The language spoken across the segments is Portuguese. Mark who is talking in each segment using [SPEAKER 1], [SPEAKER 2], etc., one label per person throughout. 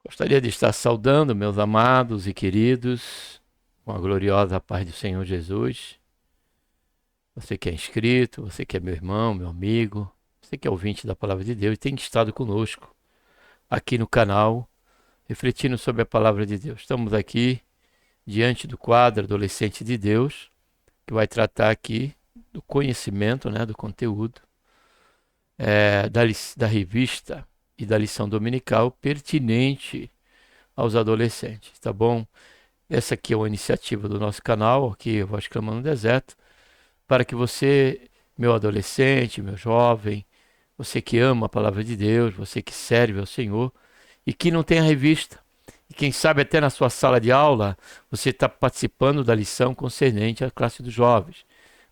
[SPEAKER 1] Gostaria de estar saudando meus amados e queridos com a gloriosa paz do Senhor Jesus. Você que é inscrito, você que é meu irmão, meu amigo, você que é ouvinte da Palavra de Deus e tem estado conosco aqui no canal, refletindo sobre a Palavra de Deus. Estamos aqui diante do quadro Adolescente de Deus, que vai tratar aqui do conhecimento, do conteúdo da revista e da lição dominical pertinente aos adolescentes, tá bom? Essa aqui é uma iniciativa do nosso canal, aqui Voz Clamando no Deserto, para que você, meu adolescente, meu jovem, você que ama a palavra de Deus, você que serve ao Senhor e que não tem a revista, e quem sabe até na sua sala de aula você está participando da lição concernente à classe dos jovens,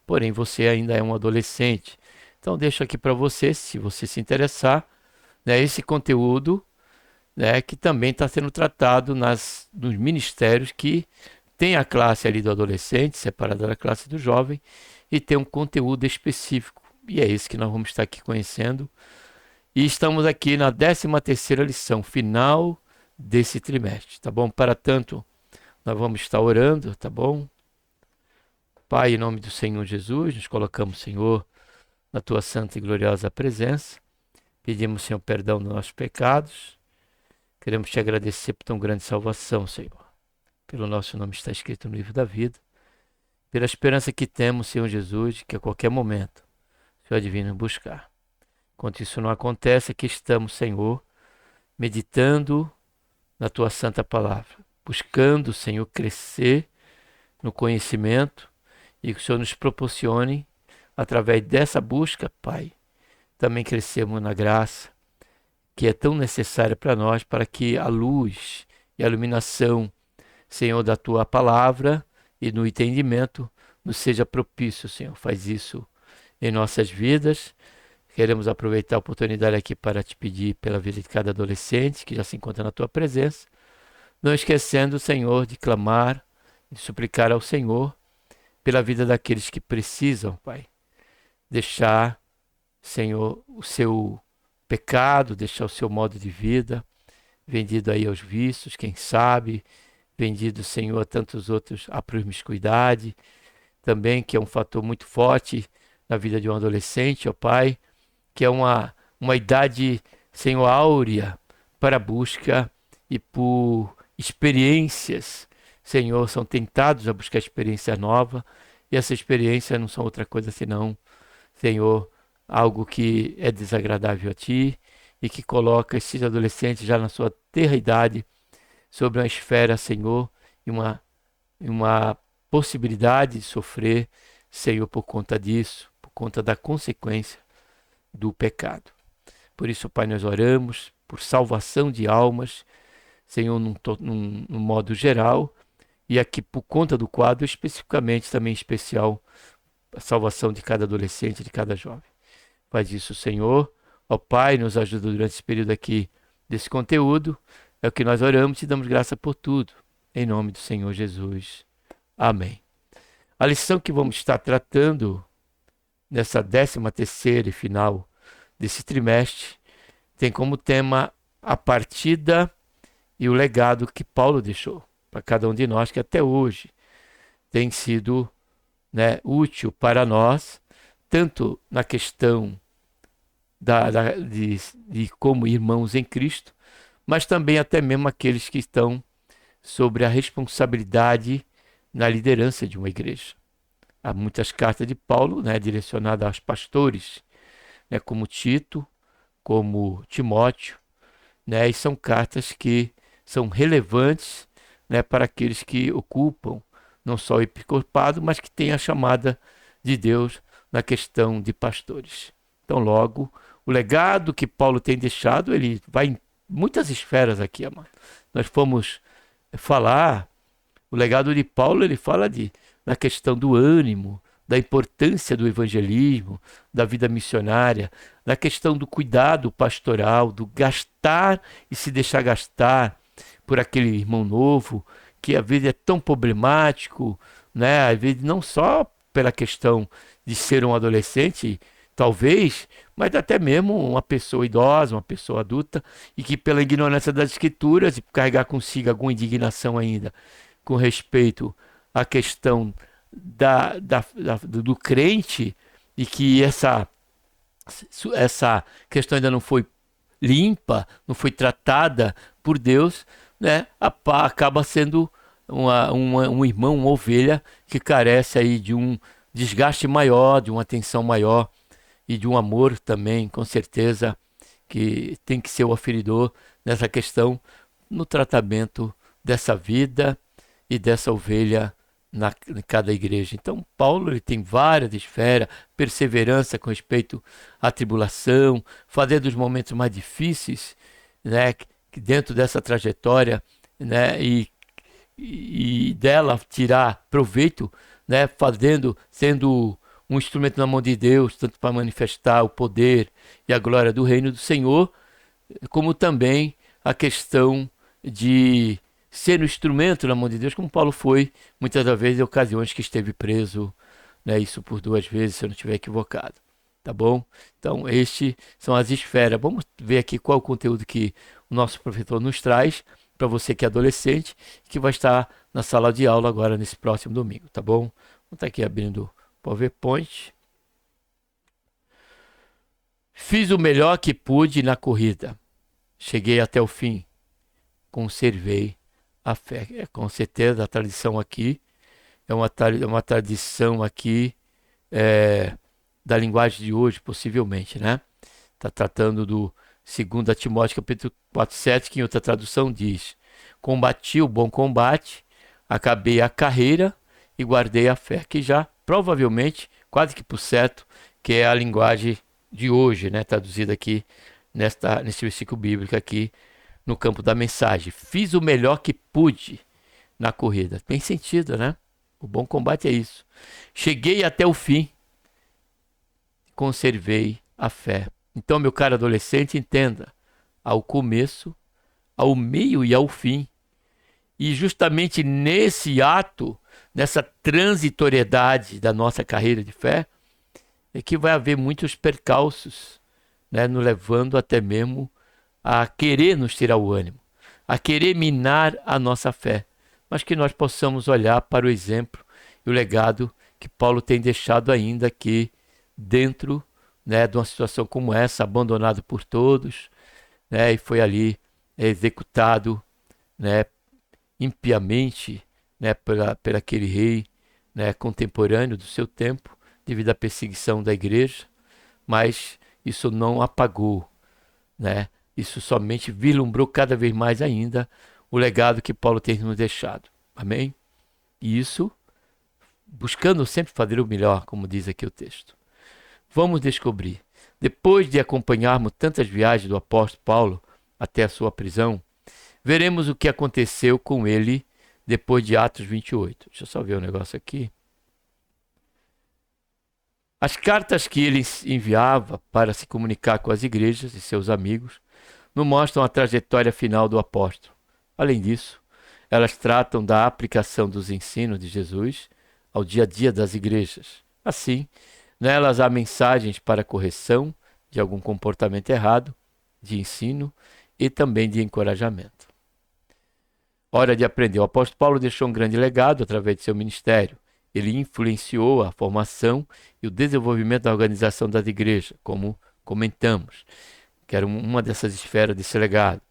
[SPEAKER 1] porém você ainda é um adolescente. Então deixo aqui para você, se você se interessar, esse conteúdo, que também está sendo tratado nos ministérios que tem a classe ali do adolescente, separada da classe do jovem, e tem um conteúdo específico. E é isso que nós vamos estar aqui conhecendo. E estamos aqui na 13ª lição, final desse trimestre, tá bom? Para tanto, nós vamos estar orando, tá bom? Pai, em nome do Senhor Jesus, nos colocamos, Senhor, na tua santa e gloriosa presença. Pedimos, Senhor, perdão dos nossos pecados. Queremos te agradecer por tão grande salvação, Senhor. Pelo nosso nome está escrito no livro da vida. Pela esperança que temos, Senhor Jesus, que a qualquer momento o Senhor divino nos buscar. Enquanto isso não acontece, aqui estamos, Senhor, meditando na tua santa palavra. Buscando, Senhor, crescer no conhecimento e que o Senhor nos proporcione, através dessa busca, Pai, também crescemos na graça, que é tão necessária para nós, para que a luz e a iluminação, Senhor, da tua palavra e no entendimento nos seja propício, Senhor. Faz isso em nossas vidas. Queremos aproveitar a oportunidade aqui para te pedir pela vida de cada adolescente que já se encontra na tua presença, não esquecendo, Senhor, de clamar, de suplicar ao Senhor pela vida daqueles que precisam, Pai, deixar, Senhor, o seu pecado, deixar o seu modo de vida, vendido aí aos vícios, quem sabe, vendido, Senhor, a tantos outros, à promiscuidade, também, que é um fator muito forte na vida de um adolescente, ó Pai, que é uma idade, Senhor, áurea para a busca e por experiências, Senhor, são tentados a buscar experiência nova, e essa experiência não são outra coisa senão, Senhor, algo que é desagradável a Ti e que coloca esses adolescentes já na sua tenra idade sobre uma esfera, Senhor, e uma possibilidade de sofrer, Senhor, por conta disso, por conta da consequência do pecado. Por isso, Pai, nós oramos por salvação de almas, Senhor, num modo geral, e aqui por conta do quadro, especificamente também especial, a salvação de cada adolescente, de cada jovem. Faz isso, Senhor. Ó Pai, nos ajuda durante esse período aqui desse conteúdo. É o que nós oramos e te damos graça por tudo. Em nome do Senhor Jesus. Amém. A lição que vamos estar tratando nessa 13ª e final desse trimestre tem como tema a partida e o legado que Paulo deixou para cada um de nós, que até hoje tem sido útil para nós, tanto na questão de como irmãos em Cristo, mas também até mesmo aqueles que estão sobre a responsabilidade na liderança de uma igreja. Há muitas cartas de Paulo, direcionadas aos pastores, como Tito, como Timóteo, e são cartas que são relevantes, para aqueles que ocupam não só o episcopado, mas que têm a chamada de Deus na questão de pastores. Então, logo, o legado que Paulo tem deixado, ele vai em muitas esferas aqui, amado. Nós fomos falar O legado de Paulo, ele fala na questão do ânimo, da importância do evangelismo, da vida missionária, da questão do cuidado pastoral, do gastar e se deixar gastar por aquele irmão novo, que às vezes é tão problemático, né? Às vezes não só pela questão de ser um adolescente, talvez, mas até mesmo uma pessoa idosa, uma pessoa adulta, e que pela ignorância das escrituras e carregar consigo alguma indignação ainda com respeito à questão do crente, e que essa questão ainda não foi limpa, não foi tratada por Deus, né? Acaba sendo um irmão, uma ovelha que carece aí de um desgaste maior, de uma atenção maior e de um amor também, com certeza, que tem que ser o aferidor nessa questão, no tratamento dessa vida e dessa ovelha em cada igreja. Então, Paulo ele tem várias esferas, perseverança com respeito à tribulação, fazer dos momentos mais difíceis, né, que dentro dessa trajetória, né, e dela tirar proveito, né, sendo um instrumento na mão de Deus, tanto para manifestar o poder e a glória do reino do Senhor, como também a questão de ser um instrumento na mão de Deus, como Paulo foi, muitas das vezes, em ocasiões que esteve preso, né, isso por 2 vezes, se eu não estiver equivocado. Tá bom? Então, estes são as esferas. Vamos ver aqui qual é o conteúdo que o nosso professor nos traz para você que é adolescente, que vai estar na sala de aula agora nesse próximo domingo, tá bom? Vamos estar aqui abrindo o PowerPoint. Fiz o melhor que pude na corrida. Cheguei até o fim. Conservei a fé. Com certeza a tradição aqui é uma tradição aqui da linguagem de hoje, possivelmente, né? Está tratando do 2 Timóteo capítulo 4:7, que em outra tradução diz: combati o bom combate, acabei a carreira e guardei a fé, que já provavelmente, quase que por certo, que é a linguagem de hoje, né? Traduzida aqui nesse versículo bíblico aqui no campo da mensagem. Fiz o melhor que pude na corrida. Tem sentido, né? O bom combate é isso. Cheguei até o fim, conservei a fé. Então, meu caro adolescente, entenda, ao começo, ao meio e ao fim. E justamente nesse ato, nessa transitoriedade da nossa carreira de fé, é que vai haver muitos percalços, né, nos levando até mesmo a querer nos tirar o ânimo, a querer minar a nossa fé. Mas que nós possamos olhar para o exemplo e o legado que Paulo tem deixado ainda aqui dentro, né, de uma situação como essa, abandonado por todos, né, e foi ali executado, né, impiamente, né, pela aquele rei, né, contemporâneo do seu tempo, devido à perseguição da igreja, mas isso não apagou, né, isso somente vislumbrou cada vez mais ainda o legado que Paulo tem nos deixado. Amém? E isso buscando sempre fazer o melhor, como diz aqui o texto. Vamos descobrir. Depois de acompanharmos tantas viagens do apóstolo Paulo até a sua prisão, veremos o que aconteceu com ele depois de Atos 28. Deixa eu só ver um negócio aqui. As cartas que ele enviava para se comunicar com as igrejas e seus amigos nos mostram a trajetória final do apóstolo. Além disso, elas tratam da aplicação dos ensinos de Jesus ao dia a dia das igrejas. Assim, nelas há mensagens para correção de algum comportamento errado, de ensino e também de encorajamento. Hora de aprender. O apóstolo Paulo deixou um grande legado através de seu ministério. Ele influenciou a formação e o desenvolvimento da organização das igrejas, como comentamos, que era uma dessas esferas desse legado.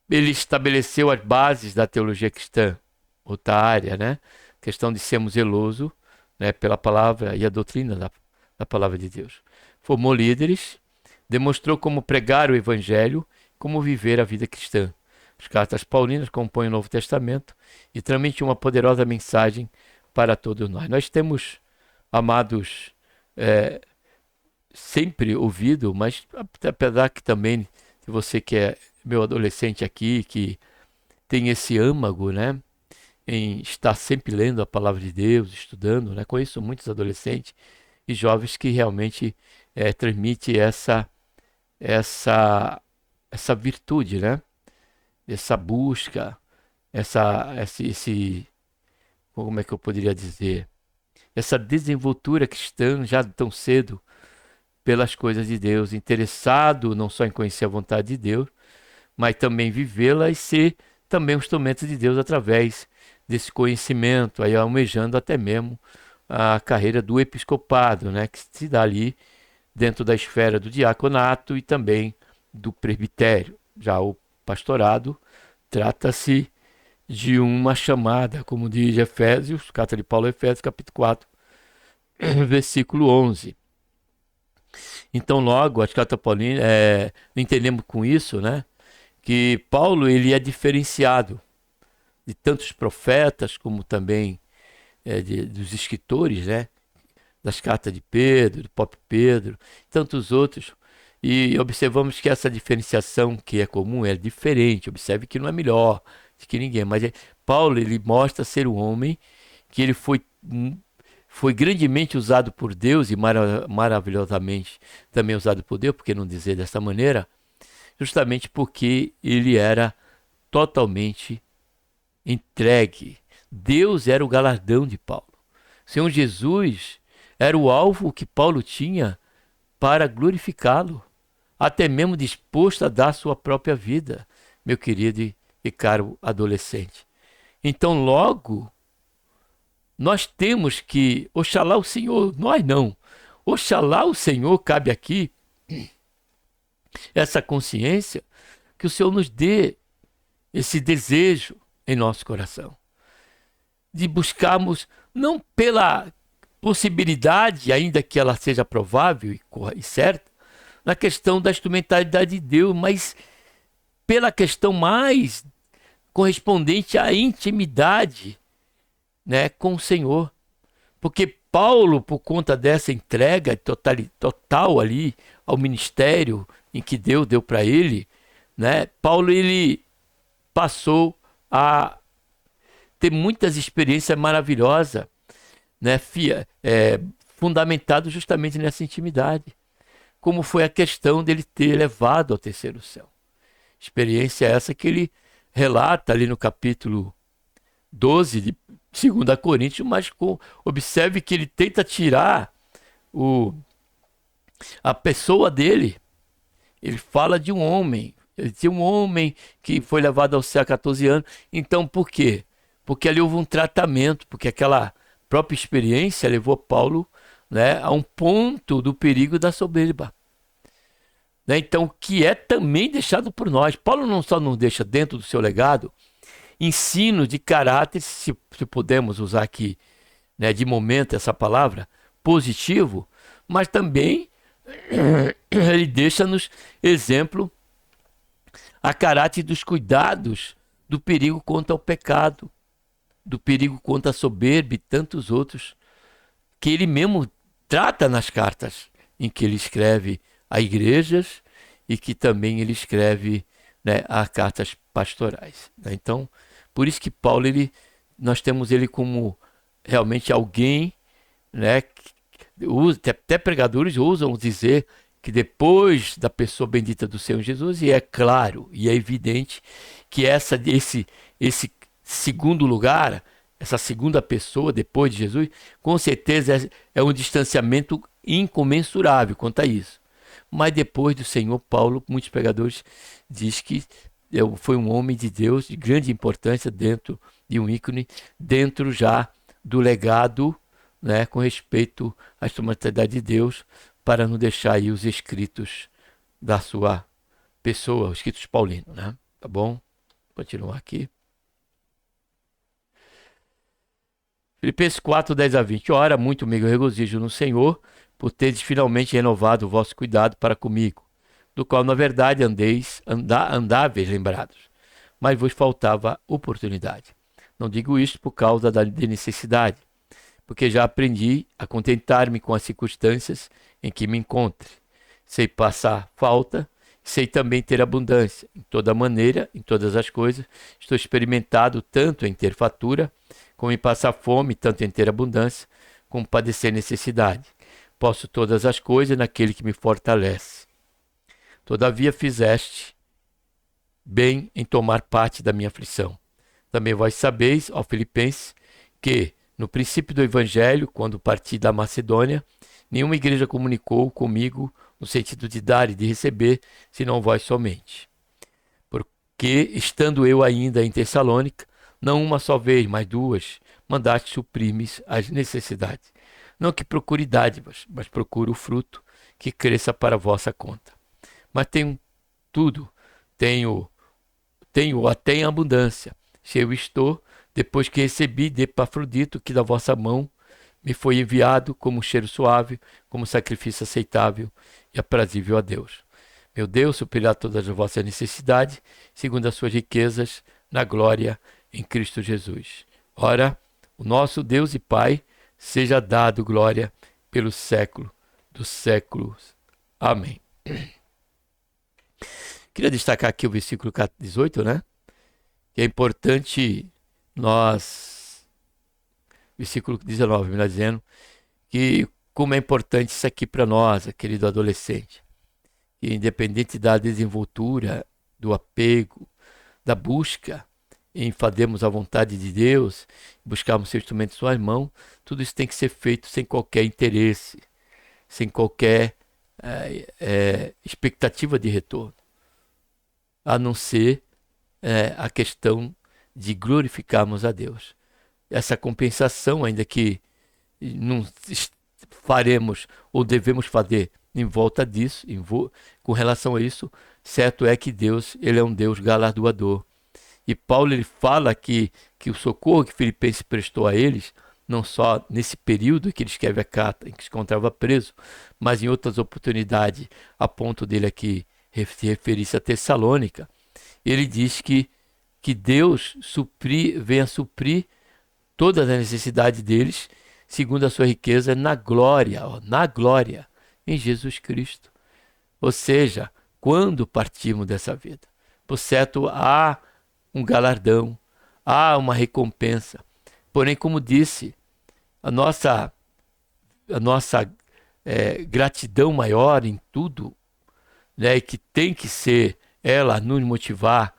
[SPEAKER 1] Ele estabeleceu as bases da teologia cristã, outra área, né? A questão de sermos zelosos, né, pela palavra e a doutrina da palavra de Deus. Formou líderes, demonstrou como pregar o evangelho, como viver a vida cristã. As cartas paulinas compõem o Novo Testamento e transmitem uma poderosa mensagem para todos nós. Nós temos, amados, sempre ouvido, mas apesar que também, se você que é meu adolescente aqui, que tem esse âmago, né, em estar sempre lendo a palavra de Deus, estudando, né? Conheço muitos adolescentes e jovens que realmente transmite essa, essa virtude, né? Essa busca, como é que eu poderia dizer? Essa desenvoltura cristã já tão cedo pelas coisas de Deus, interessado não só em conhecer a vontade de Deus, mas também vivê-la e ser também um instrumento de Deus através desse conhecimento, aí almejando até mesmo a carreira do episcopado, né, que se dá ali dentro da esfera do diaconato e também do presbitério. Já o pastorado trata-se de uma chamada, como diz Efésios, carta de Paulo a Efésios, capítulo 4, versículo 11. Então, logo, as cartas paulinas, entendemos com isso, né, que Paulo ele é diferenciado de tantos profetas, como também dos escritores, né, das cartas de Pedro, do próprio Pedro, tantos outros. E observamos que essa diferenciação que é comum é diferente. Observe que não é melhor do que ninguém, mas Paulo ele mostra ser um homem que ele foi grandemente usado por Deus e maravilhosamente também usado por Deus, por que não dizer dessa maneira, justamente porque ele era totalmente entregue. Deus era o galardão de Paulo. O Senhor Jesus era o alvo que Paulo tinha para glorificá-lo, até mesmo disposto a dar sua própria vida, meu querido e caro adolescente. Então, logo, nós temos que, oxalá o Senhor, nós não, oxalá o Senhor, cabe aqui essa consciência, que o Senhor nos dê esse desejo em nosso coração, de buscarmos, não pela possibilidade, ainda que ela seja provável e certa, na questão da instrumentalidade de Deus, mas pela questão mais correspondente à intimidade, né, com o Senhor. Porque Paulo, por conta dessa entrega total ali ao ministério em que Deus deu para ele, né, Paulo ele passou a ter muitas experiências maravilhosas, né, fundamentado justamente nessa intimidade, como foi a questão dele ter levado ao terceiro céu. Experiência essa que ele relata ali no capítulo 12 de 2 Coríntios, mas observe que ele tenta tirar a pessoa dele. Ele fala de um homem, ele tinha um homem que foi levado ao céu há 14 anos. Então, por quê? Porque ali houve um tratamento, porque aquela própria experiência levou Paulo, né, a um ponto do perigo da soberba. Né? Então, que é também deixado por nós. Paulo não só nos deixa dentro do seu legado ensino de caráter, se podemos usar aqui, né, de momento essa palavra, positivo, mas também ele deixa-nos exemplo a caráter dos cuidados do perigo contra o pecado, do perigo contra a soberba e tantos outros que ele mesmo trata nas cartas em que ele escreve a igrejas e que também ele escreve, né, a cartas pastorais. Né? Então, por isso que Paulo, nós temos ele como realmente alguém, né, até pregadores usam dizer que depois da pessoa bendita do Senhor Jesus, e é claro e é evidente que esse segundo lugar, essa segunda pessoa depois de Jesus, com certeza é um distanciamento incomensurável quanto a isso. Mas depois do Senhor, Paulo, muitos pregadores diz que foi um homem de Deus de grande importância dentro de um ícone, dentro já do legado, né, com respeito à instrumentalidade de Deus, para não deixar aí os escritos da sua pessoa, os escritos paulinos, né? Tá bom? Vou continuar aqui. Filipenses 4, 10 a 20. Ora, muito me regozijo no Senhor, por teres finalmente renovado o vosso cuidado para comigo, do qual, na verdade, andáveis lembrados, mas vos faltava oportunidade. Não digo isto por causa da necessidade, porque já aprendi a contentar-me com as circunstâncias em que me encontre. Sei passar falta sei também ter abundância. Em toda maneira, em todas as coisas, estou experimentado tanto em ter fartura, como em passar fome, tanto em ter abundância, como padecer necessidade. Posso todas as coisas naquele que me fortalece. Todavia fizeste bem em tomar parte da minha aflição. Também vós sabeis, ó Filipenses, que no princípio do Evangelho, quando parti da Macedônia, nenhuma igreja comunicou comigo no sentido de dar e de receber, senão vós somente. Porque, estando eu ainda em Tessalônica, não uma só vez, mas duas, mandaste suprir-me as necessidades. Não que procure dádivas, mas procure o fruto que cresça para a vossa conta. Mas tenho tudo, tenho até em abundância. Cheio estou, depois que recebi de Epafrodito, que da vossa mão me foi enviado como um cheiro suave, como sacrifício aceitável e aprazível a Deus. Meu Deus suprirá todas as vossas necessidades, segundo as suas riquezas, na glória em Cristo Jesus. Ora, o nosso Deus e Pai, seja dado glória pelo século dos séculos. Amém. Queria destacar aqui o versículo 18, né? Que é importante nós, versículo 19, melhor dizendo, que como é importante isso aqui para nós, querido adolescente, que independente da desenvoltura, do apego, da busca em fazermos a vontade de Deus, buscarmos seu instrumento em suas mãos, tudo isso tem que ser feito sem qualquer interesse, sem qualquer expectativa de retorno, a não ser a questão de glorificarmos a Deus. Essa compensação, ainda que não faremos ou devemos fazer em volta disso, com relação a isso, certo é que Deus, ele é um Deus galardoador. E Paulo ele fala que o socorro que Filipenses prestou a eles, não só nesse período que ele escreve a carta, em que se encontrava preso, mas em outras oportunidades, a ponto dele aqui se referir-se a Tessalônica, ele diz que Deus venha suprir todas as necessidades deles, segundo a sua riqueza, na glória, em Jesus Cristo. Ou seja, quando partimos dessa vida, por certo, há um galardão, há uma recompensa. Porém, como disse, a nossa gratidão maior em tudo, né, e que tem que ser ela nos motivar,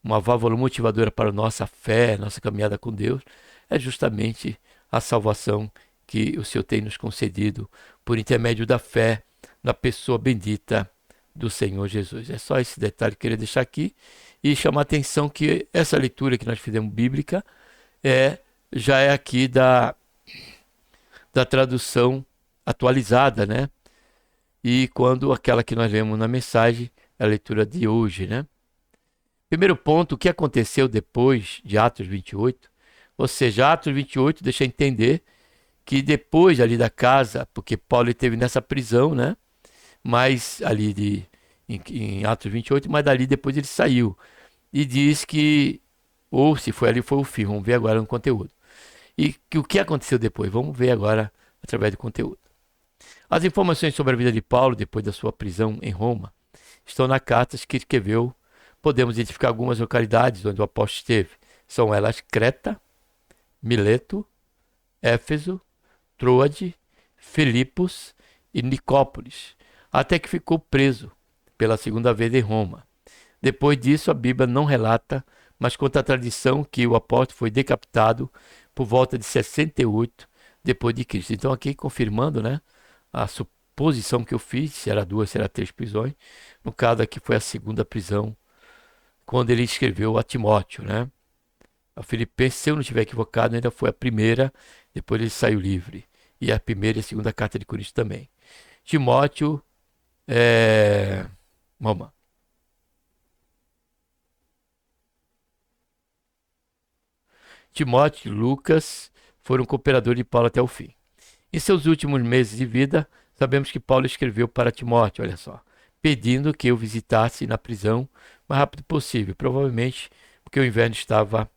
[SPEAKER 1] uma válvula motivadora para a nossa fé, nossa caminhada com Deus, é justamente a salvação que o Senhor tem nos concedido por intermédio da fé na pessoa bendita do Senhor Jesus. É só esse detalhe que eu queria deixar aqui e chamar a atenção que essa leitura que nós fizemos bíblica já é aqui da tradução atualizada, né? E quando aquela que nós lemos na mensagem é a leitura de hoje, né? Primeiro ponto, o que aconteceu depois de Atos 28? Ou seja, Atos 28 deixa entender que depois ali da casa, porque Paulo esteve nessa prisão, né? Mas ali em Atos 28, mas dali depois ele saiu. E diz que, ou se foi ali, foi o fim. Vamos ver agora no conteúdo. E o que aconteceu depois? Vamos ver agora através do conteúdo. As informações sobre a vida de Paulo depois da sua prisão em Roma estão na carta que escreveu. Podemos identificar algumas localidades onde o apóstolo esteve. São elas Creta, Mileto, Éfeso, Troade, Filipos e Nicópolis, até que ficou preso pela segunda vez em Roma. Depois disso, a Bíblia não relata, mas conta a tradição que o apóstolo foi decapitado por volta de 68 depois de Cristo. Então aqui confirmando, né, a suposição que eu fiz, se era 2, se era 3 prisões. No caso aqui foi a segunda prisão, quando ele escreveu a Timóteo, né? A Filipenses, se eu não estiver equivocado, ainda foi a primeira, depois ele saiu livre. E a primeira e a segunda carta de Coríntios também. Timóteo, vamos lá. Timóteo e Lucas foram cooperadores de Paulo até o fim. Em seus últimos meses de vida, sabemos que Paulo escreveu para Timóteo, olha só, pedindo que eu visitasse na prisão o mais rápido possível, provavelmente porque o inverno estava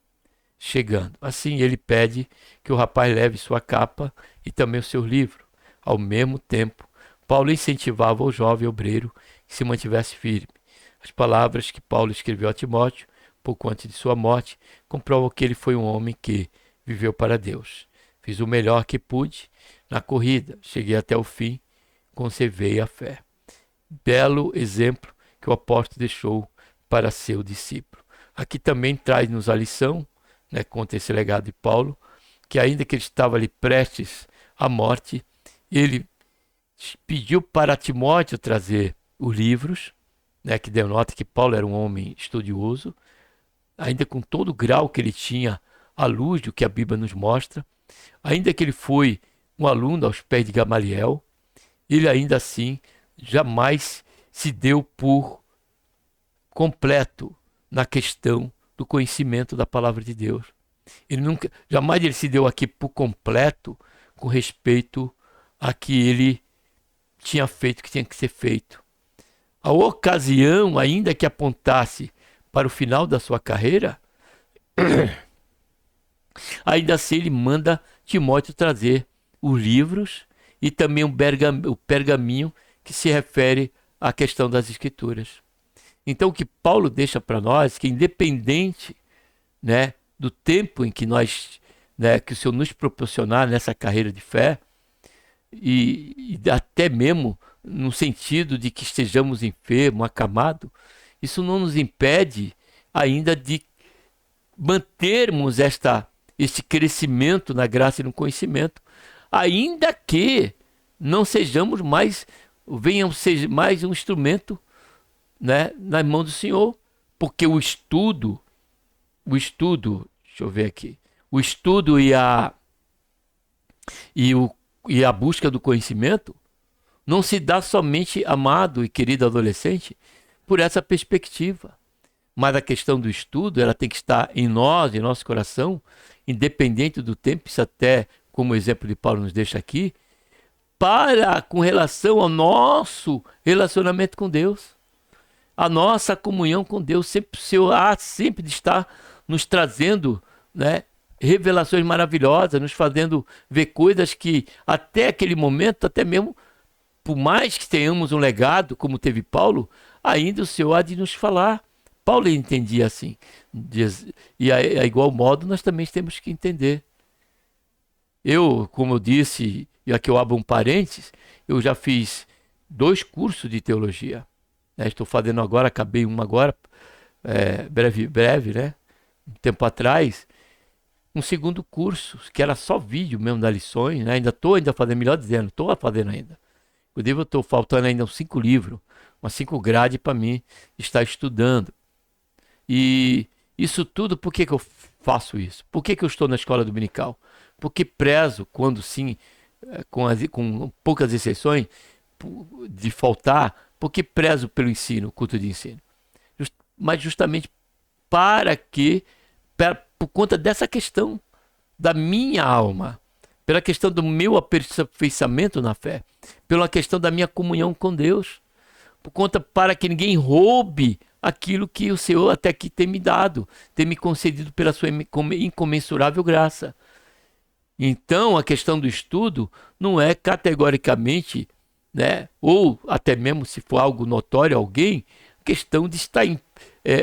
[SPEAKER 1] chegando. Assim, ele pede que o rapaz leve sua capa e também o seu livro. Ao mesmo tempo, Paulo incentivava o jovem obreiro que se mantivesse firme. As palavras que Paulo escreveu a Timóteo, pouco antes de sua morte, comprovam que ele foi um homem que viveu para Deus. Fiz o melhor que pude na corrida, cheguei até o fim, conservei a fé. Belo exemplo que o apóstolo deixou para seu discípulo. Aqui também traz-nos a lição, né, conta esse legado de Paulo, que ainda que ele estava ali prestes à morte, ele pediu para Timóteo trazer os livros, né, que denota que Paulo era um homem estudioso, ainda com todo o grau que ele tinha à luz do que a Bíblia nos mostra, ainda que ele foi um aluno aos pés de Gamaliel, ele ainda assim jamais se deu por completo na questão do conhecimento da palavra de Deus. Ele nunca, jamais ele se deu aqui por completo com respeito a que ele tinha feito o que tinha que ser feito. A ocasião, ainda que apontasse para o final da sua carreira, ainda assim ele manda Timóteo trazer os livros e também o pergaminho que se refere à questão das Escrituras. Então o que Paulo deixa para nós, que independente, né, do tempo em que nós, né, que o Senhor nos proporcionar nessa carreira de fé, e até mesmo no sentido de que estejamos enfermos, acamados, isso não nos impede ainda de mantermos este crescimento na graça e no conhecimento, ainda que não sejamos mais, venhamos ser mais um instrumento, né, na mão do Senhor, porque o estudo, deixa eu ver aqui, o estudo e a busca do conhecimento não se dá somente, amado e querido adolescente, por essa perspectiva. Mas a questão do estudo, ela tem que estar em nós, em nosso coração, independente do tempo, isso até como o exemplo de Paulo nos deixa aqui, com relação ao nosso relacionamento com Deus, a nossa comunhão com Deus, sempre, o Senhor há sempre de estar nos trazendo, né, revelações maravilhosas, nos fazendo ver coisas que até aquele momento, até mesmo, por mais que tenhamos um legado, como teve Paulo, ainda o Senhor há de nos falar. Paulo entendia assim. E a igual modo nós também temos que entender. Eu, como eu disse, e aqui eu abro um parênteses, eu já fiz 2 cursos de teologia. Né? Estou fazendo agora, acabei um agora, breve, né? Um tempo atrás, um segundo curso, que era só vídeo mesmo das lições, né? Ainda estou fazendo, melhor dizendo, estou fazendo ainda. Inclusive eu estou faltando ainda uns 5 livros, umas 5 grades para mim estar estudando. E isso tudo, por que eu faço isso? Por que eu estou na escola dominical? Porque prezo, quando sim, com poucas exceções, de faltar, porque prezo pelo ensino, culto de ensino. Mas justamente por conta dessa questão da minha alma, pela questão do meu aperfeiçoamento na fé, pela questão da minha comunhão com Deus, por conta para que ninguém roube aquilo que o Senhor até aqui tem me dado, tem me concedido pela sua incomensurável graça. Então, a questão do estudo não é categoricamente, né, ou até mesmo se for algo notório a alguém, questão de estar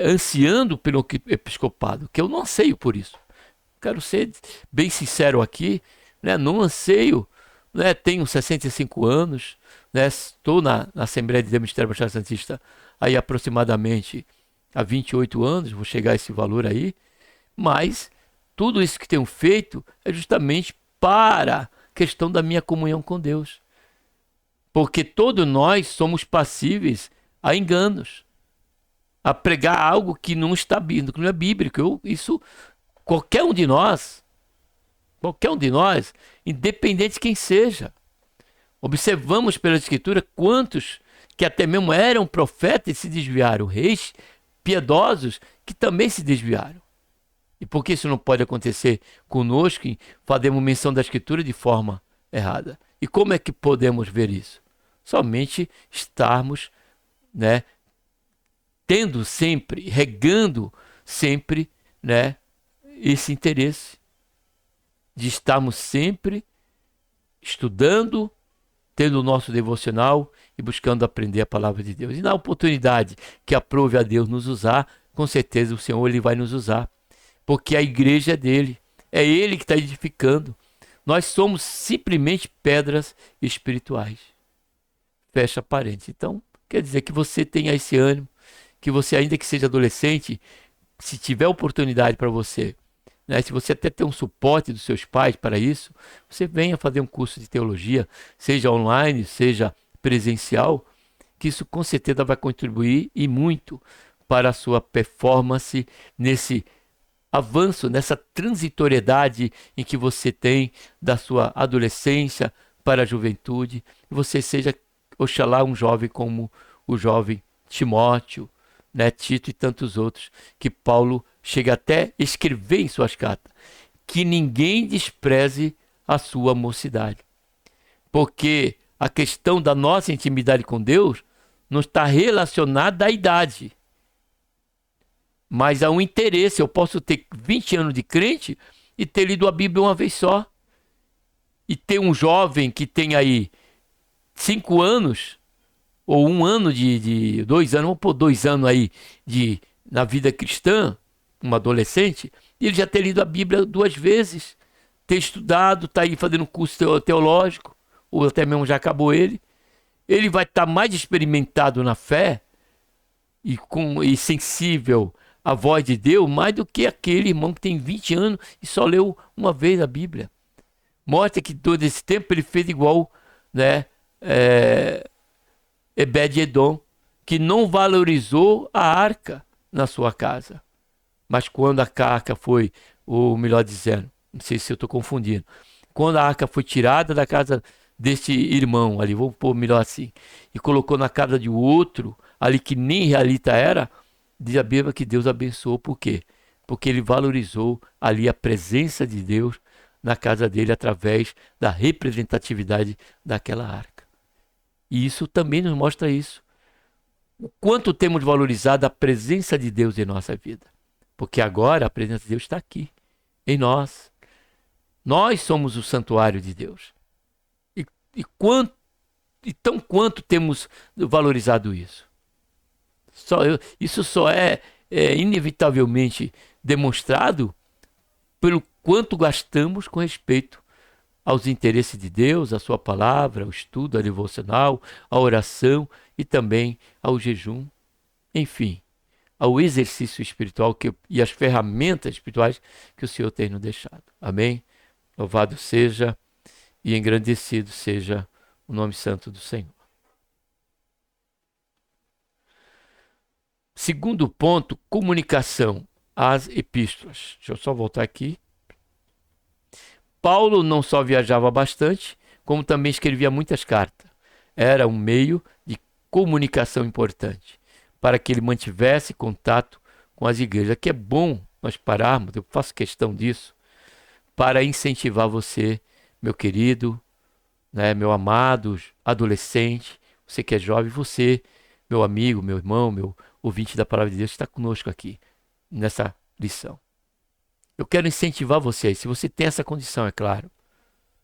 [SPEAKER 1] ansiando pelo episcopado, que eu não anseio por isso. Quero ser bem sincero aqui, né, não anseio, né, tenho 65 anos, né, estou na Assembleia de Deus Ministério Baixada Santista aí aproximadamente há 28 anos, vou chegar a esse valor aí, mas tudo isso que tenho feito é justamente para a questão da minha comunhão com Deus. Porque todos nós somos passíveis a enganos, a pregar algo que não está bíblico, que não é bíblico. Qualquer um de nós, independente de quem seja, observamos pela Escritura quantos que até mesmo eram profetas e se desviaram, reis piedosos que também se desviaram. E por que isso não pode acontecer conosco e fazemos menção da Escritura de forma errada? E como é que podemos ver isso? Somente estarmos, né, tendo sempre, regando sempre, né, esse interesse de estarmos sempre estudando, tendo o nosso devocional e buscando aprender a palavra de Deus. E na oportunidade que aprove a Deus nos usar, com certeza o Senhor ele vai nos usar, porque a igreja é dele, é ele que está edificando. Nós somos simplesmente pedras espirituais. Fecha parênteses. Então, quer dizer que você tenha esse ânimo, que você, ainda que seja adolescente, se tiver oportunidade para você, né, se você até tem um suporte dos seus pais para isso, você venha fazer um curso de teologia, seja online, seja presencial, que isso com certeza vai contribuir e muito para a sua performance nesse avanço, nessa transitoriedade em que você tem da sua adolescência para a juventude, e você seja, oxalá, um jovem como o jovem Timóteo, né, Tito e tantos outros, que Paulo chega até a escrever em suas cartas, que ninguém despreze a sua mocidade. Porque a questão da nossa intimidade com Deus não está relacionada à idade, mas a um interesse. Eu posso ter 20 anos de crente e ter lido a Bíblia uma vez só. E ter um jovem que tem aí 5 anos, ou 1 ano de 2 anos, vamos pôr 2 anos aí na vida cristã, um adolescente, e ele já ter lido a Bíblia 2 vezes, ter estudado, está aí fazendo curso teológico, ou até mesmo já acabou ele. Ele vai estar mais experimentado na fé e sensível à voz de Deus, mais do que aquele irmão que tem 20 anos e só leu uma vez a Bíblia. Mostra que todo esse tempo ele fez igual, né, Obed-Edom, que não valorizou a arca na sua casa. Mas quando a arca foi, ou melhor dizendo, não sei se eu estou confundindo, quando a arca foi tirada da casa deste irmão ali, vou pôr melhor assim, e colocou na casa de outro, ali que nem israelita era, diz a Bíblia que Deus abençoou. Por quê? Porque ele valorizou ali a presença de Deus na casa dele através da representatividade daquela arca. E isso também nos mostra isso. O quanto temos valorizado a presença de Deus em nossa vida. Porque agora a presença de Deus está aqui, em nós. Nós somos o santuário de Deus. Então quanto temos valorizado isso? Isso só é inevitavelmente demonstrado pelo quanto gastamos com respeito aos interesses de Deus, a sua palavra, ao estudo, a devocional, a oração e também ao jejum. Enfim, ao exercício espiritual e as ferramentas espirituais que o Senhor tem nos deixado. Amém? Louvado seja e engrandecido seja o nome santo do Senhor. Segundo ponto, comunicação às epístolas. Deixa eu só voltar aqui. Paulo não só viajava bastante, como também escrevia muitas cartas. Era um meio de comunicação importante para que ele mantivesse contato com as igrejas. Aqui é bom nós pararmos, eu faço questão disso, para incentivar você, meu querido, né, meu amado adolescente, você que é jovem, você, meu amigo, meu irmão, meu ouvinte da palavra de Deus, está conosco aqui nessa lição. Eu quero incentivar você, se você tem essa condição, é claro,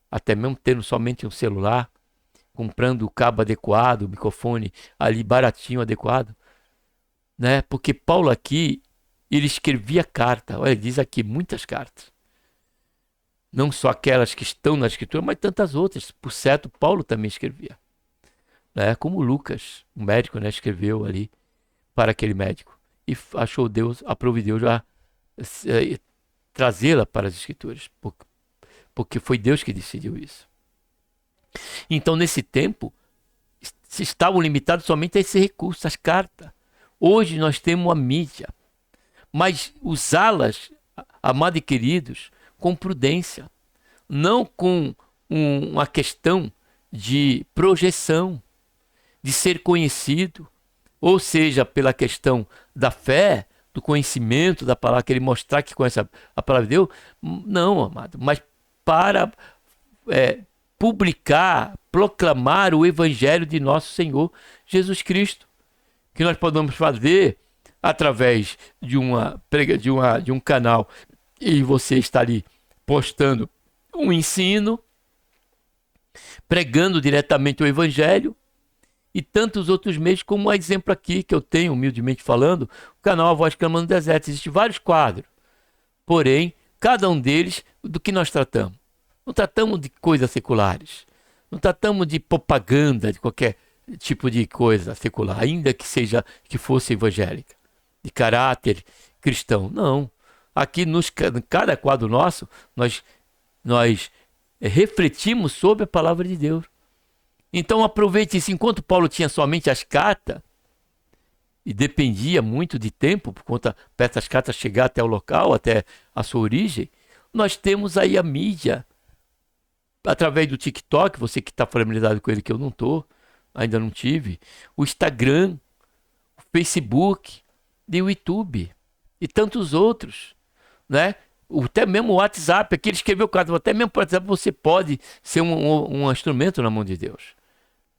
[SPEAKER 1] até mesmo tendo somente um celular, comprando o cabo adequado, o microfone ali baratinho, adequado, né? Porque Paulo aqui, ele escrevia carta, olha, diz aqui muitas cartas. Não só aquelas que estão na escritura, mas tantas outras. Por certo, Paulo também escrevia. Né? Como Lucas, um médico, né, escreveu ali para aquele médico. E achou Deus, aprove Deus a trazê-la para as escrituras. Porque foi Deus que decidiu isso. Então, nesse tempo, se estavam limitados somente a esse recurso, as cartas. Hoje nós temos a mídia. Mas usá-las, amados e queridos, com prudência. Não com uma questão de projeção, de ser conhecido. Ou seja, pela questão da fé, do conhecimento da palavra, que ele mostrar que conhece a palavra de Deus. Não, amado, mas para publicar, proclamar o evangelho de nosso Senhor Jesus Cristo. Que nós podemos fazer através de um canal e você está ali postando um ensino, pregando diretamente o evangelho e tantos outros meios, como o exemplo aqui que eu tenho, humildemente falando, o canal A Voz Clamando no Deserto. Existem vários quadros, porém, cada um deles, do que nós tratamos? Não tratamos de coisas seculares, não tratamos de propaganda, de qualquer tipo de coisa secular, ainda que seja, que fosse evangélica, de caráter cristão. Não. Aqui, em cada quadro nosso, nós refletimos sobre a palavra de Deus. Então aproveite isso. Enquanto Paulo tinha somente as cartas, e dependia muito de tempo, por conta para essas cartas chegar até o local, até a sua origem, nós temos aí a mídia, através do TikTok, você que está familiarizado com ele, que eu não estou, ainda não tive, o Instagram, o Facebook, e o YouTube, e tantos outros, né? Até mesmo o WhatsApp, aqui ele escreveu o caso, até mesmo por WhatsApp você pode ser um instrumento na mão de Deus,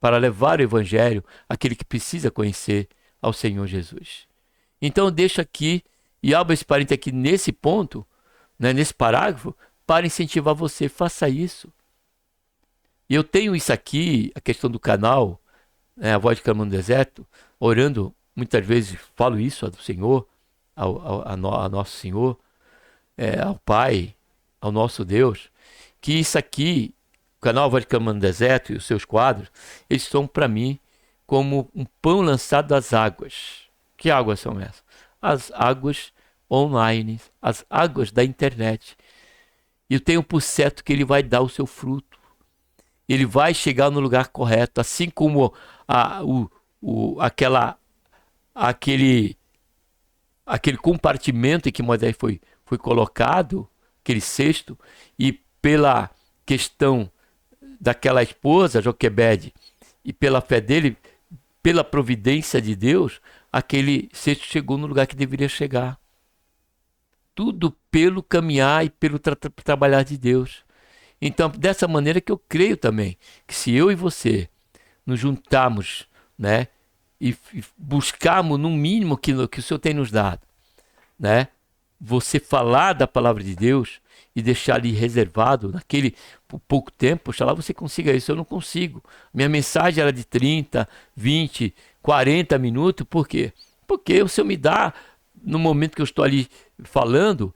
[SPEAKER 1] para levar o evangelho àquele que precisa conhecer ao Senhor Jesus. Então eu deixo aqui, e abro esse parênteses aqui nesse ponto, né, nesse parágrafo, para incentivar você, faça isso. E eu tenho isso aqui, a questão do canal, né, A Voz de Clamando no Deserto, orando, muitas vezes falo isso ao Senhor, a nosso Senhor, ao Pai, ao nosso Deus, que isso aqui, o canal A Voz de Clamando no Deserto e os seus quadros, eles são para mim como um pão lançado das águas. Que águas são essas? As águas online, as águas da internet. E eu tenho por certo que ele vai dar o seu fruto. Ele vai chegar no lugar correto, assim como aquele compartimento em que Moisés foi colocado, aquele cesto, e pela questão daquela esposa, Joquebede, e pela fé dele, pela providência de Deus, aquele cesto chegou no lugar que deveria chegar. Tudo pelo caminhar e pelo trabalhar de Deus. Então, dessa maneira que eu creio também, que se eu e você nos juntarmos, né, e buscarmos no mínimo que o Senhor tem nos dado, né, você falar da palavra de Deus e deixar ali reservado naquele por pouco tempo, oxalá você consiga isso. Eu não consigo. Minha mensagem era de 30, 20, 40 minutos. Por quê? Porque o Senhor me dá, no momento que eu estou ali falando,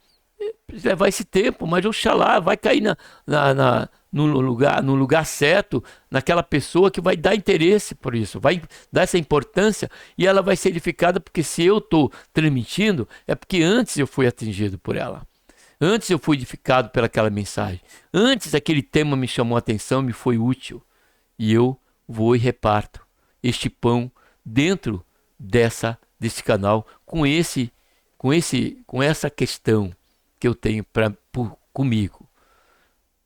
[SPEAKER 1] levar esse tempo, mas oxalá vai cair no lugar certo, naquela pessoa que vai dar interesse por isso, vai dar essa importância, e ela vai ser edificada, porque se eu estou transmitindo, é porque antes eu fui atingido por ela. Antes eu fui edificado pelaquela mensagem. Antes aquele tema me chamou a atenção, me foi útil. E eu vou e reparto este pão dentro desse canal com essa questão que eu tenho comigo.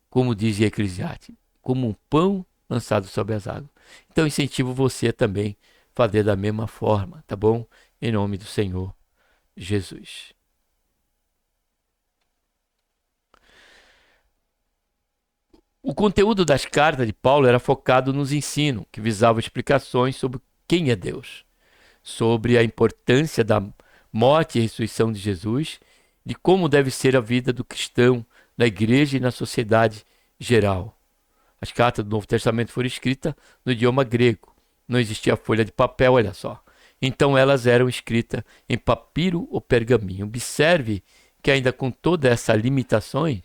[SPEAKER 1] Como diz Eclesiastes, como um pão lançado sobre as águas. Então incentivo você também a fazer da mesma forma, tá bom? Em nome do Senhor Jesus. O conteúdo das cartas de Paulo era focado nos ensinos, que visavam explicações sobre quem é Deus, sobre a importância da morte e ressurreição de Jesus, de como deve ser a vida do cristão na igreja e na sociedade geral. As cartas do Novo Testamento foram escritas no idioma grego. Não existia folha de papel, olha só. Então elas eram escritas em papiro ou pergaminho. Observe que ainda com todas essas limitações,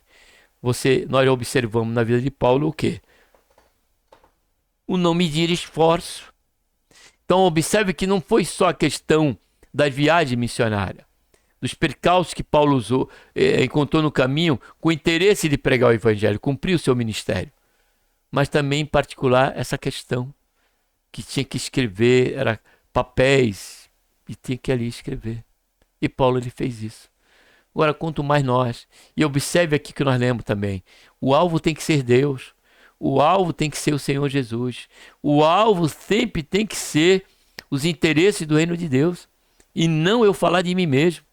[SPEAKER 1] nós observamos na vida de Paulo o quê? O não medir esforço. Então observe que não foi só a questão das viagens missionárias, dos percalços que Paulo encontrou no caminho com o interesse de pregar o evangelho, cumprir o seu ministério, mas também em particular essa questão que tinha que escrever, era papéis, e tinha que ali escrever. E Paulo ele fez isso. Agora, quanto mais nós, e observe aqui que nós lemos também, o alvo tem que ser Deus, o alvo tem que ser o Senhor Jesus, o alvo sempre tem que ser os interesses do reino de Deus, e não eu falar de mim mesmo,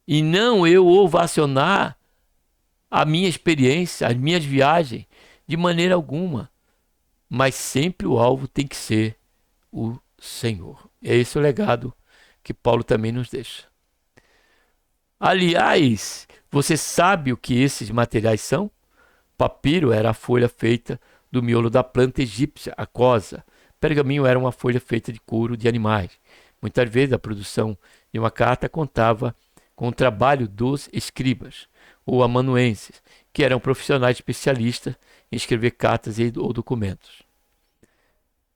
[SPEAKER 1] e não eu ovacionar a minha experiência, as minhas viagens, de maneira alguma, mas sempre o alvo tem que ser o Senhor. É esse o legado que Paulo também nos deixa. Aliás, você sabe o que esses materiais são? papiro era a folha feita do miolo da planta egípcia, a cosa. Pergaminho era uma folha feita de couro de animais. Muitas vezes a produção de uma carta contava com o trabalho dos escribas, ou amanuenses, que eram profissionais especialistas em escrever cartas ou documentos.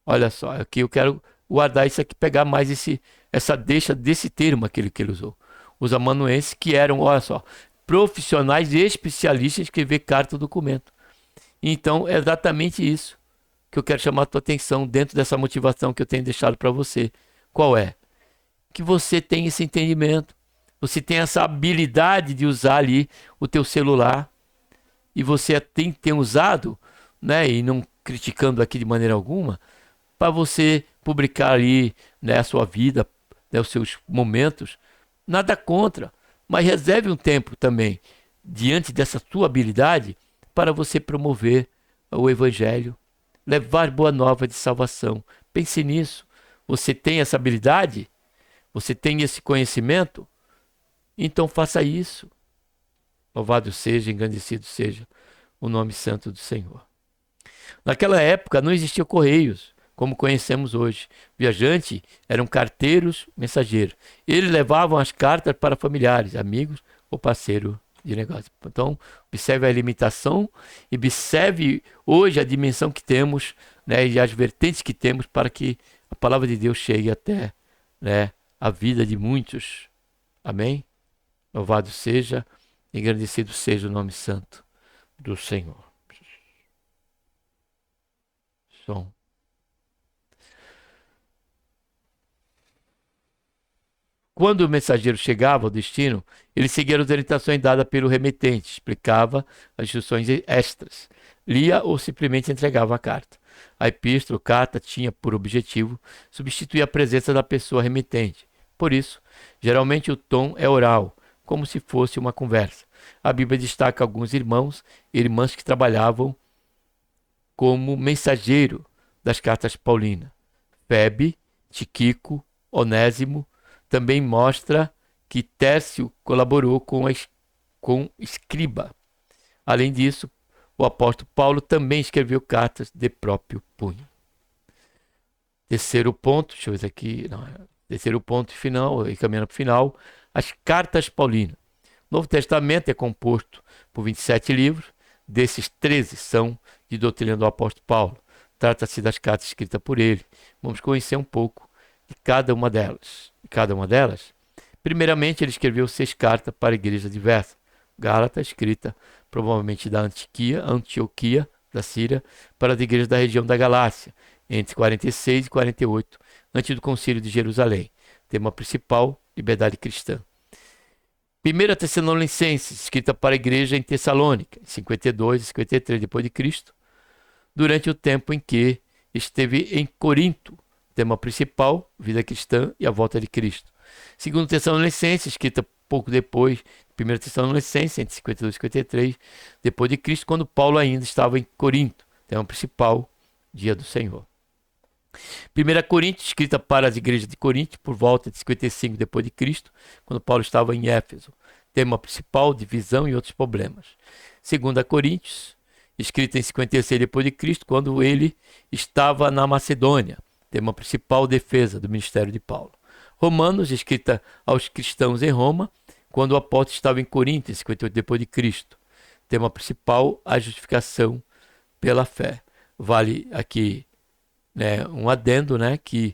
[SPEAKER 1] Olha só, aqui eu quero guardar isso aqui, pegar mais essa deixa desse termo aquele que ele usou. Os amanuenses que eram, olha só, profissionais especialistas em escrever carta ou documento. Então é exatamente isso que eu quero chamar a tua atenção dentro dessa motivação que eu tenho deixado para você. Qual é? Que você tem esse entendimento, você tem essa habilidade de usar ali o teu celular e você tem usado, né, e não criticando aqui de maneira alguma, para você publicar ali, né, a sua vida, né, os seus momentos, nada contra, mas reserve um tempo também diante dessa sua habilidade para você promover o evangelho, levar boa nova de salvação. Pense nisso. Você tem essa habilidade? Você tem esse conhecimento? Então faça isso. Louvado seja, engrandecido seja o nome santo do Senhor. Naquela época não existiam correios, como conhecemos hoje. Viajantes eram carteiros, mensageiros. Eles levavam as cartas para familiares, amigos ou parceiro de negócio. Então, observe a limitação e observe hoje a dimensão que temos, né, e as vertentes que temos para que a palavra de Deus chegue até, né, a vida de muitos. Amém? Louvado seja, engrandecido seja o nome santo do Senhor. Som. Quando o mensageiro chegava ao destino, ele seguia as orientações dadas pelo remetente, explicava as instruções extras, lia ou simplesmente entregava a carta. A epístola ou carta tinha por objetivo substituir a presença da pessoa remetente. Por isso, geralmente o tom é oral, como se fosse uma conversa. A Bíblia destaca alguns irmãos e irmãs que trabalhavam como mensageiro das cartas paulinas. Febe, Tiquico, Onésimo. Também mostra que Tércio colaborou com escriba. Além disso, o apóstolo Paulo também escreveu cartas de próprio punho. Terceiro ponto, deixa eu ver aqui. Não, terceiro ponto final, e caminhando para o final, as cartas paulinas. O Novo Testamento é composto por 27 livros, desses 13 são de doutrina do apóstolo Paulo. Trata-se das cartas escritas por ele. Vamos conhecer um pouco de cada uma delas. Primeiramente, ele escreveu 6 cartas para igrejas diversas. Gálatas, escrita provavelmente da Antioquia, da Síria, para as igrejas da região da Galácia, entre 46 e 48, antes do concílio de Jerusalém. Tema principal, liberdade cristã. 1 Tessalonicenses, escrita para a igreja em Tessalônica, em 52 e 53 depois de Cristo, durante o tempo em que esteve em Corinto. Tema principal, vida cristã e a volta de Cristo. 2 Tessalonicenses, escrita pouco depois, 1 Tessalonicenses, entre 52 e 53, depois de Cristo, quando Paulo ainda estava em Corinto. Tema principal, dia do Senhor. 1 Coríntios, escrita para as igrejas de Corinto, por volta de 55 depois de Cristo, quando Paulo estava em Éfeso. Tema principal, divisão e outros problemas. 2 Coríntios, escrita em 56 depois de Cristo, quando ele estava na Macedônia. Tema principal, defesa do ministério de Paulo. Romanos, escrita aos cristãos em Roma, quando o apóstolo estava em Corinto, em 58 depois de Cristo. Tema principal, a justificação pela fé. Vale aqui, né, um adendo, né, que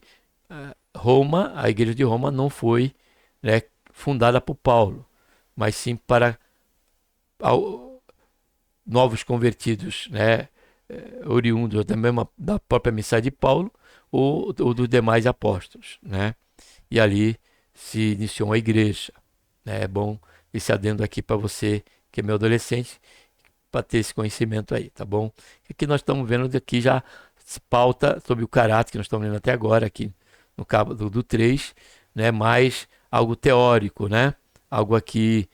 [SPEAKER 1] Roma, a igreja de Roma, não foi, né, fundada por Paulo, mas sim para novos convertidos, né, oriundos da própria mensagem de Paulo ou dos demais apóstolos, né? E ali se iniciou uma igreja, né? É bom esse adendo aqui para você que é meu adolescente, para ter esse conhecimento aí, tá bom? Aqui nós estamos vendo aqui já se pauta sobre o caráter que nós estamos lendo até agora aqui no cabo do 3, né? Mais algo teórico, né? Algo aqui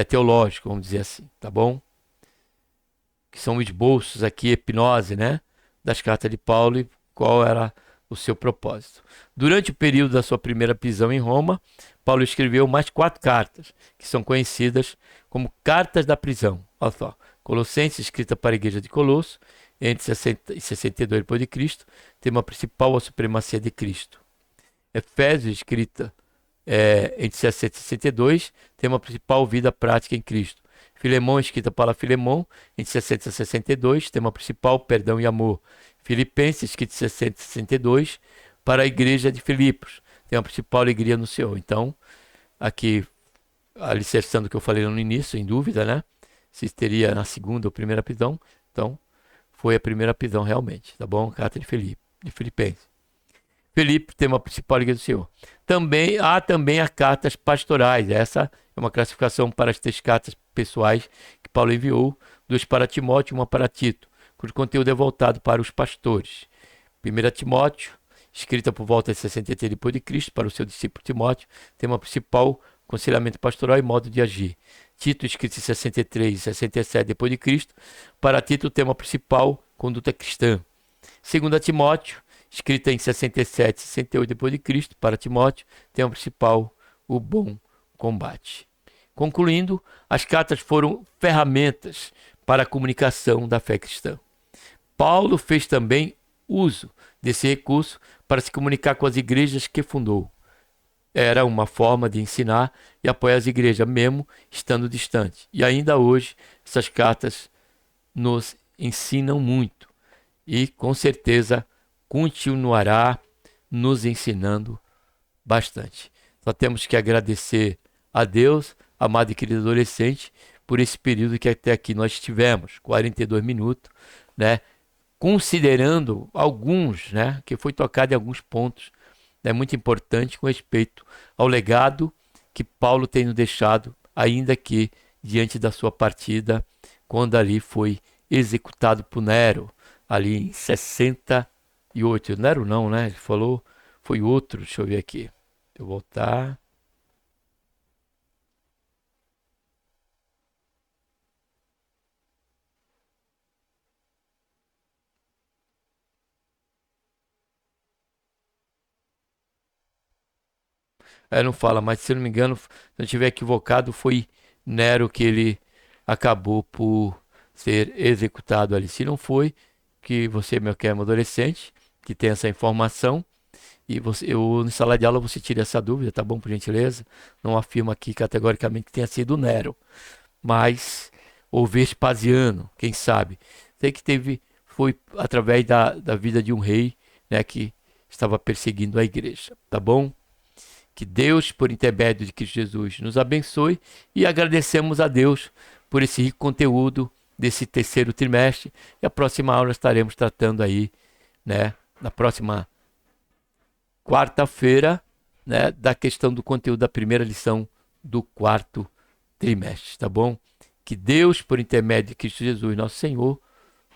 [SPEAKER 1] teológico, vamos dizer assim, tá bom? Que são esboços aqui, hipnose, né? Das cartas de Paulo e qual era o seu propósito. Durante o período da sua primeira prisão em Roma, Paulo escreveu mais 4 cartas, que são conhecidas como cartas da prisão. Olha só, Colossenses, escrita para a igreja de Colosso, entre 60 e 62 depois de Cristo, tema principal a supremacia de Cristo. Efésios, escrita entre 60 e 62, tema principal vida prática em Cristo. Filemão, escrita para Filemão, entre 60 e 62, tema principal perdão e amor. Filipenses, escrita em 60 e 62, para a igreja de Filipos, tema principal alegria no Senhor. Então, aqui, alicerçando o que eu falei no início, em dúvida, né? Se teria na segunda ou primeira prisão, então foi a primeira prisão realmente, tá bom? Carta de Filipenses. Filipe, tema principal, igreja do Senhor. Também há as cartas pastorais. Essa é uma classificação para as 3 cartas pessoais que Paulo enviou, 2 para Timóteo e 1 para Tito, cujo conteúdo é voltado para os pastores. 1 Timóteo, escrita por volta de 63 depois de Cristo, para o seu discípulo Timóteo, tema principal, aconselhamento pastoral e modo de agir. Tito, escrito em 63 e 67 depois de Cristo, para Tito, tema principal, conduta cristã. 2 Timóteo, escrita em 67 e 68 depois de Cristo, para Timóteo, tema principal, o bom combate. Concluindo, as cartas foram ferramentas para a comunicação da fé cristã. Paulo fez também uso desse recurso para se comunicar com as igrejas que fundou. Era uma forma de ensinar e apoiar as igrejas, mesmo estando distante. E ainda hoje, essas cartas nos ensinam muito. E, com certeza, continuará nos ensinando bastante. Só temos que agradecer a Deus, amado e querido adolescente, por esse período que até aqui nós tivemos, 42 minutos, né? Considerando alguns, né? Que foi tocado em alguns pontos, né, muito importante com respeito ao legado que Paulo tem nos deixado, ainda que diante da sua partida, quando ali foi executado por Nero, ali em 68. Nero não, né? Ele falou, foi outro, deixa eu ver aqui. Deixa eu voltar. Não fala, mas se eu não me engano, se eu não estiver equivocado, foi Nero que ele acabou por ser executado ali. Se não foi, que você, meu querido adolescente, que tem essa informação, e eu, em sala de aula você tira essa dúvida, tá bom, por gentileza? Não afirmo aqui categoricamente que tenha sido Nero, mas ou Vespasiano, quem sabe. Sei que foi através da vida de um rei, né, que estava perseguindo a igreja, tá bom? Que Deus, por intermédio de Cristo Jesus, nos abençoe e agradecemos a Deus por esse rico conteúdo desse terceiro trimestre. E a próxima aula estaremos tratando aí, né, na próxima quarta-feira, né, da questão do conteúdo da primeira lição do quarto trimestre, tá bom? Que Deus, por intermédio de Cristo Jesus, nosso Senhor,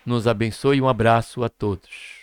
[SPEAKER 1] nos abençoe. Um abraço a todos.